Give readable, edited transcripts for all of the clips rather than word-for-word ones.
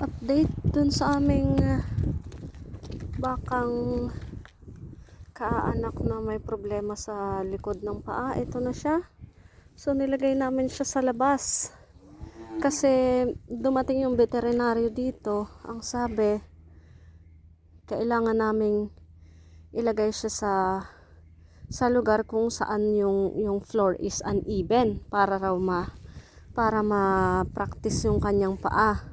Update dun sa aming bakang kaanak na may problema sa likod ng paa. Ito na siya. So nilagay namin siya sa labas kasi dumating yung veterinaryo dito. Ang sabi, kailangan naming ilagay siya sa lugar kung saan yung floor is uneven para raw ma-practice yung kanyang paa.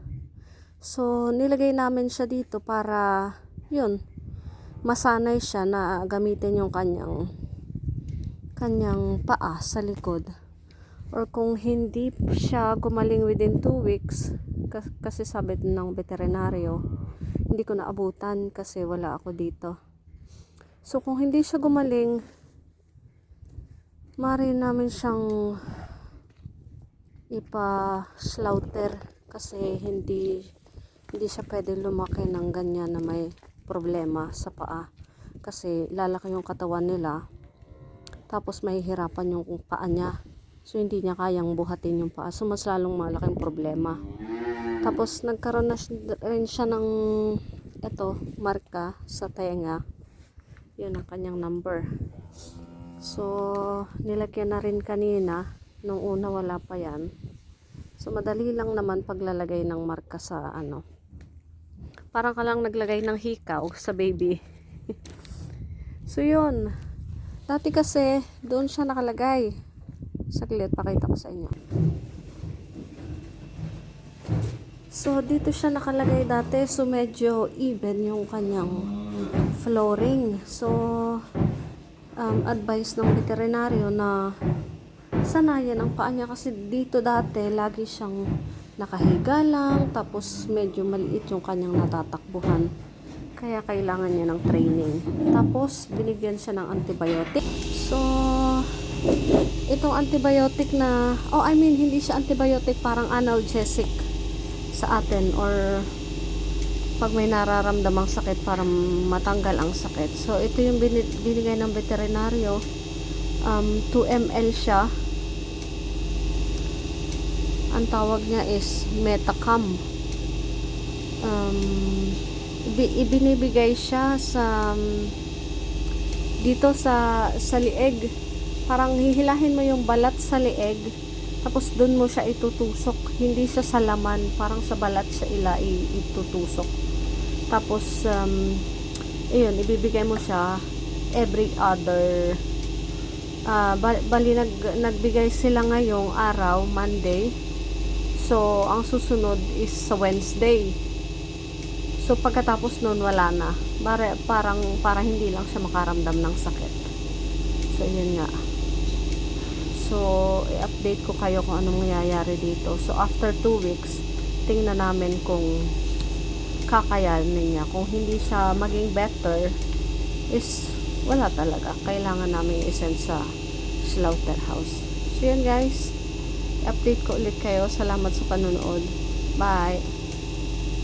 So nilagay namin siya dito para yun, masanay siya na gamitin yung kanyang paa sa likod. Or kung hindi siya gumaling within 2 weeks, kasi sabi ng veterinaryo, hindi ko naabutan kasi wala ako dito. So kung hindi siya gumaling, maaari namin siyang ipa-slaughter kasi hindi siya pwede lumaki ng ganyan na may problema sa paa. Kasi lalaki yung katawan nila, tapos mahihirapan yung paa niya. So hindi niya kayang buhatin yung paa. So mas lalong malaking problema. Tapos nagkaroon na rin siya ng marka sa tenga. Yun ang kanyang number. So nilagyan na rin kanina. Nung una wala pa yan. So madali lang naman paglalagay ng marka sa parang ka lang naglagay ng hikaw sa baby. So yun. Dati kasi doon siya nakalagay. Saglit, pakita ko sa inyo. So dito siya nakalagay dati. So medyo even yung kanyang flooring. So advice ng veterinaryo na sanayan ang paa niya kasi dito dati lagi siyang nakahiga lang, tapos medyo maliit yung kanyang natatakbuhan, kaya kailangan niya ng training. Tapos binigyan siya ng antibiotic. So itong antibiotic na hindi siya antibiotic, parang analgesic sa atin, or pag may nararamdamang sakit para matanggal ang sakit. So ito yung binigay ng veterinaryo. 2 ml siya. Ang tawag niya is Metacam. Ibinibigay siya sa dito sa lieg. Parang hihilahin mo yung balat sa lieg, tapos dun mo siya itutusok. Hindi siya sa laman, parang sa balat siya itutusok. Tapos ibibigay mo siya every other bali nagbigay sila ngayong araw, Monday. So ang susunod is sa Wednesday. So pagkatapos nun wala na. Para hindi lang siya makaramdam ng sakit. So yun nga. So i-update ko kayo kung anong mangyayari dito. So after 2 weeks, tingnan namin kung kakayanin niya. Kung hindi siya maging better, is wala talaga. Kailangan namin i-send sa slaughterhouse. So yan guys, i-update ko ulit kayo. Salamat sa panonood. Bye!